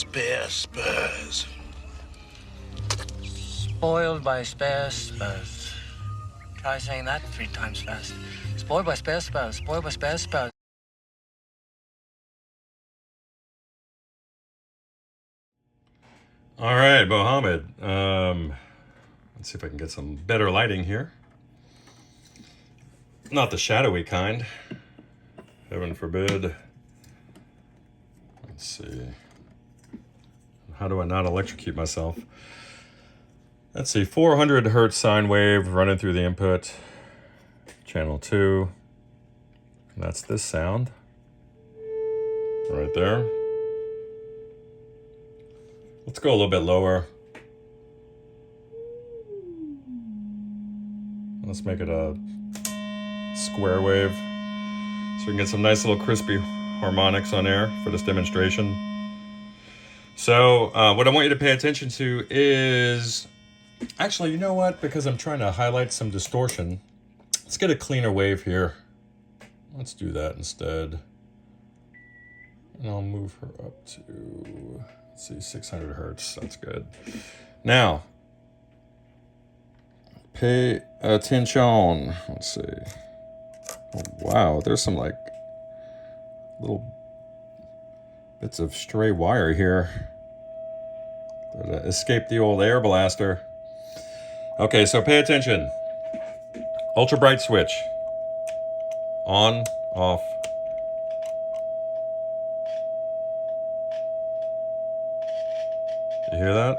spare spurs. Spoiled by spare spurs. Try saying that 3 times fast. Spoiled by spare spurs. Spoiled by spare spurs. All right, Mohammed. Let's see if I can get some better lighting here. Not the shadowy kind. Heaven forbid. Let's see. How do I not electrocute myself? Let's see. 400 hertz sine wave running through the input. Channel 2. And that's this sound. Right there. Let's go a little bit lower. Let's make it a square wave. So we can get some nice little crispy harmonics on air for this demonstration. So what I want you to pay attention to is... Actually, you know what? Because I'm trying to highlight some distortion, let's get a cleaner wave here. Let's do that instead. And I'll move her up to... Let's see, 600 hertz. That's good. Now, pay attention. Let's see. Oh, wow, there's some like little bits of stray wire here that escaped the old air blaster. Okay, so pay attention. Ultra bright switch. On, off. You hear that?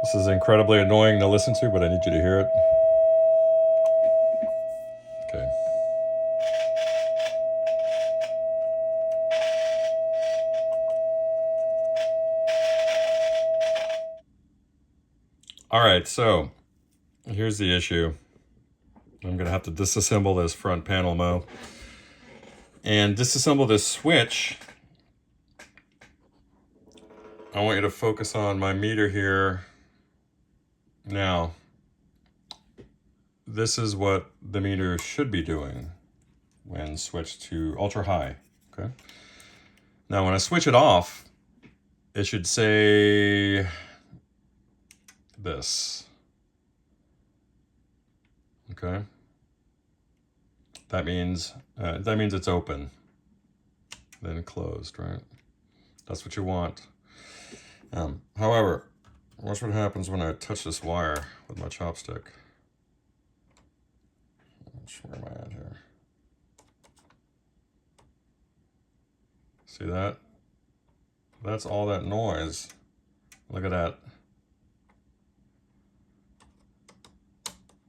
This is incredibly annoying to listen to, but I need you to hear it. Okay. All right, so here's the issue. I'm going to have to disassemble this front panel, Mo. And disassemble this switch. I want you to focus on my meter here. Now, this is what the meter should be doing when switched to ultra high, okay? Now, when I switch it off, it should say this, okay? That means it's open, then closed, right? That's what you want. However, watch what happens when I touch this wire with my chopstick. Where am I at here? See that? That's all that noise. Look at that.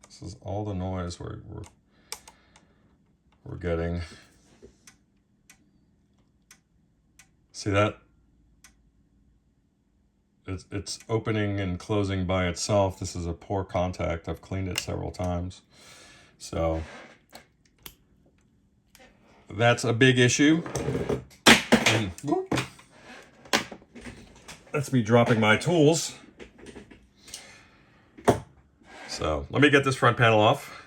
This is all the noise we're getting. See that? It's opening and closing by itself. This is a poor contact. I've cleaned it several times. So that's a big issue. And that's me dropping my tools. So let me get this front panel off.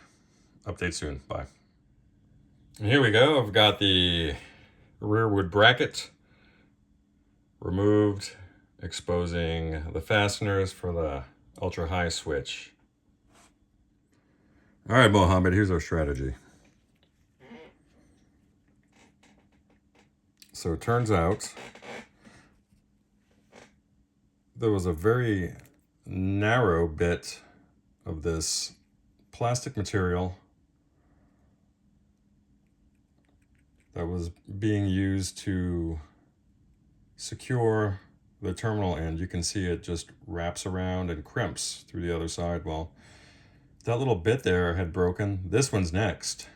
Update soon. Bye. And here we go. I've got the rearward bracket removed, exposing the fasteners for the ultra high switch. All right, Mohammed, here's our strategy. So it turns out there was a very narrow bit of this plastic material that was being used to secure the terminal end. You can see it just wraps around and crimps through the other side. Well, that little bit there had broken. This one's next.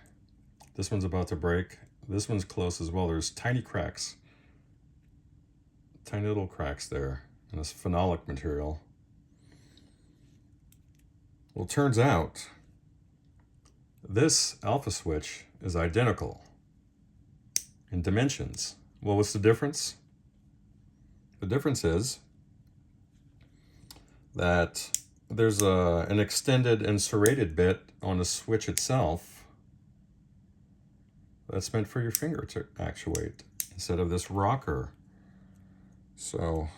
This one's about to break. This one's close as well. There's tiny cracks. Tiny little cracks there in this phenolic material. Well, it turns out this alpha switch is identical in dimensions. Well, what's the difference? The difference is that there's an extended and serrated bit on the switch itself That's meant for your finger to actuate instead of this rocker. So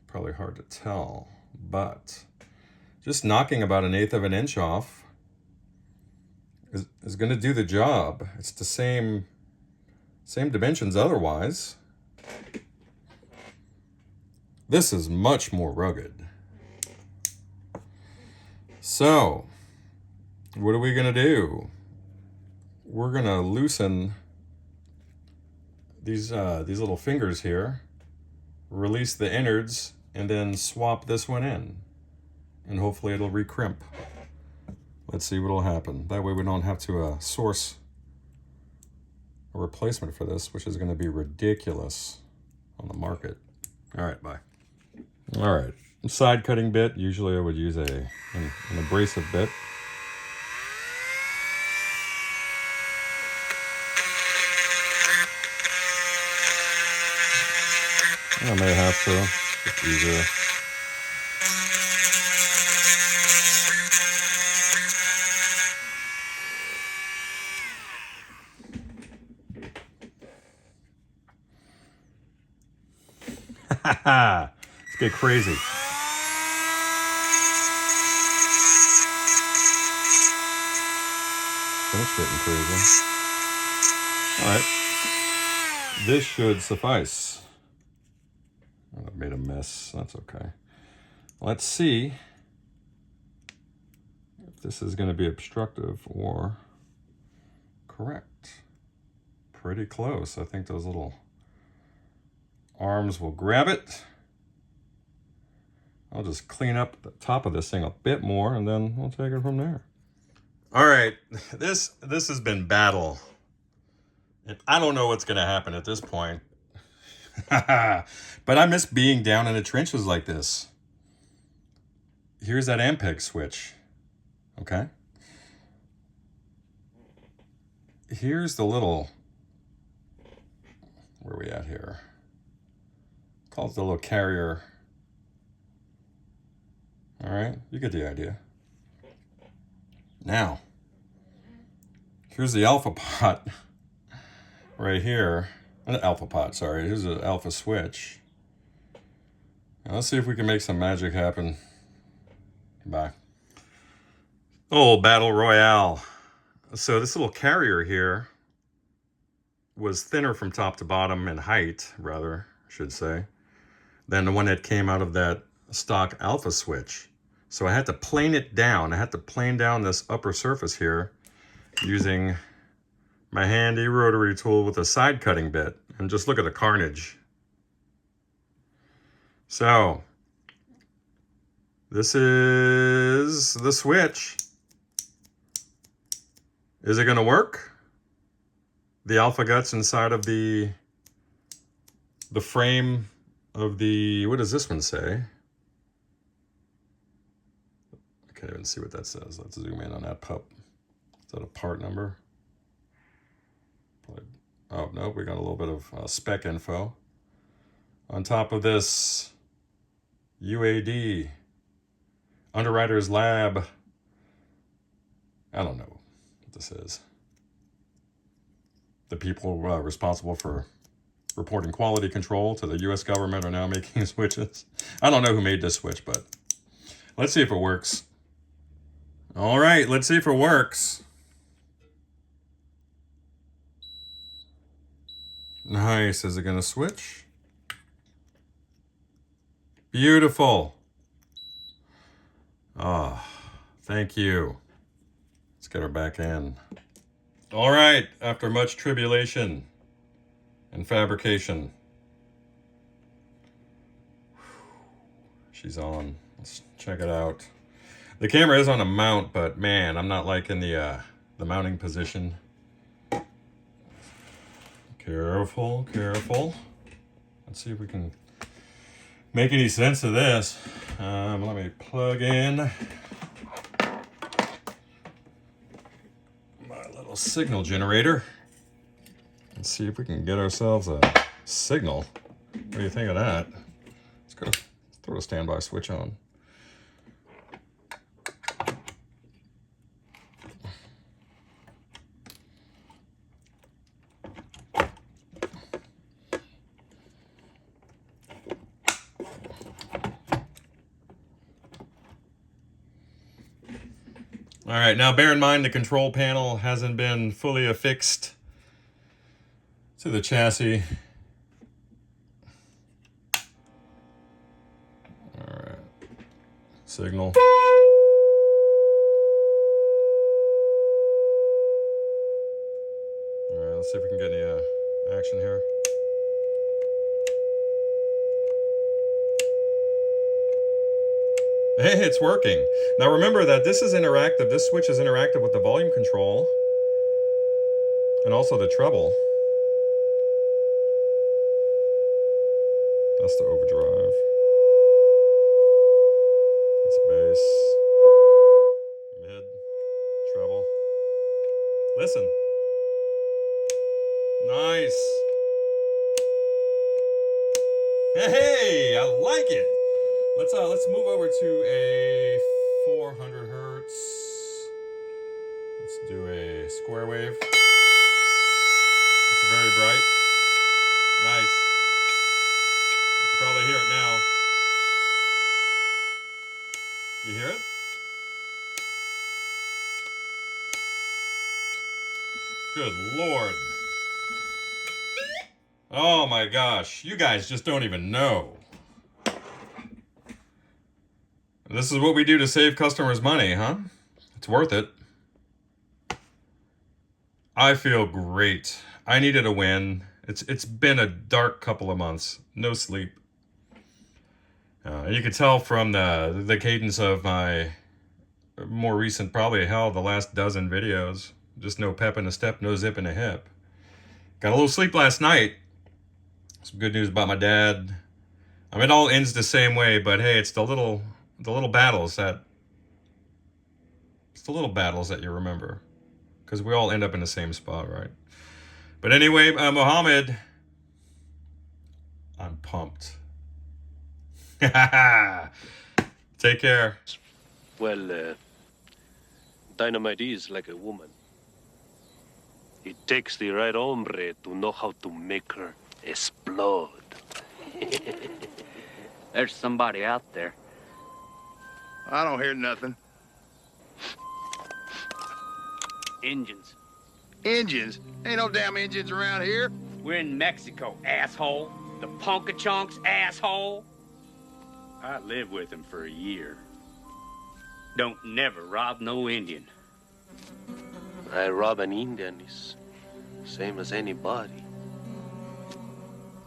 probably hard to tell, but just knocking about 1/8 of an inch off is going to do the job. It's the same dimensions otherwise. This is much more rugged. So what are we going to do? We're going to loosen these little fingers here, release the innards, and then swap this one in. And hopefully it'll recrimp. Let's see what'll happen. That way we don't have to source a replacement for this, which is going to be ridiculous on the market. All right, bye. All right, side cutting bit. Usually I would use an abrasive bit. I may have to. It's easier. Let's get crazy. Finish getting crazy. All right. This should suffice. I've made a mess. That's okay. Let's see if this is going to be obstructive or correct. Pretty close. I think those little arms will grab it. I'll just clean up the top of this thing a bit more and then we'll take it from there. All right, this has been battle. And I don't know what's going to happen at this point. But I miss being down in the trenches like this. Here's that Ampeg switch. Okay. Here's the little, where are we at here? Call it the little carrier. All right, you get the idea. Now, here's the alpha pot right here. Alpha pot, sorry. Here's the alpha switch. Now, let's see if we can make some magic happen. Bye. Oh, Battle Royale. So this little carrier here was thinner from top to bottom in height, rather, I should say, than the one that came out of that stock alpha switch. So I had to plane it down. I had to plane down this upper surface here using my handy rotary tool with a side cutting bit. And just look at the carnage. So this is the switch. Is it going to work? The alpha guts inside of the frame of the, what does this one say? I can't even see what that says. Let's zoom in on that pup. Is that a part number? Probably. Oh, no, we got a little bit of spec info. On top of this, UAD, Underwriter's Lab. I don't know what this is. The people responsible for reporting quality control to the US government are now making switches. I don't know who made this switch, but let's see if it works. All right, let's see if it works. Nice. Is it going to switch? Beautiful. Ah, thank you. Let's get her back in. All right, after much tribulation and fabrication, she's on. Let's check it out. The camera is on a mount, but man, I'm not liking the mounting position. Careful, careful. Let's see if we can make any sense of this. Let me plug in my little signal generator and see if we can get ourselves a signal. What do you think of that? Let's go throw a standby switch on. All right, now bear in mind the control panel hasn't been fully affixed to the chassis. All right, signal. All right, let's see if we can get any action here. Hey, it's working. Now remember that this is interactive. This switch is interactive with the volume control and also the treble. That's the overdrive. That's bass, mid, treble. Listen. Nice. Hey, I like it. Let's move over to a 400 hertz. Let's do a square wave. It's very bright. Nice. You can probably hear it now. You hear it? Good Lord. Oh my gosh. You guys just don't even know. This is what we do to save customers money, huh? It's worth it. I feel great. I needed a win. It's been a dark couple of months. No sleep. You could tell from the cadence of my more recent, probably the last dozen videos. Just no pep in a step, no zip in a hip. Got a little sleep last night. Some good news about my dad. I mean, it all ends the same way, but hey, it's the little battles that you remember, because we all end up in the same spot, right? But anyway, Mohammed, I'm pumped. Take care. Well, dynamite is like a woman. It takes the right hombre to know how to make her explode. There's somebody out there. I don't hear nothing. Engines. Engines? Ain't no damn engines around here. We're in Mexico, asshole. The Punkachunks, asshole. I lived with him for a year. Don't never rob no Indian. I rob an Indian is same as anybody.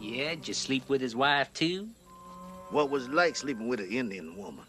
Yeah, did you sleep with his wife, too? What was it like sleeping with an Indian woman?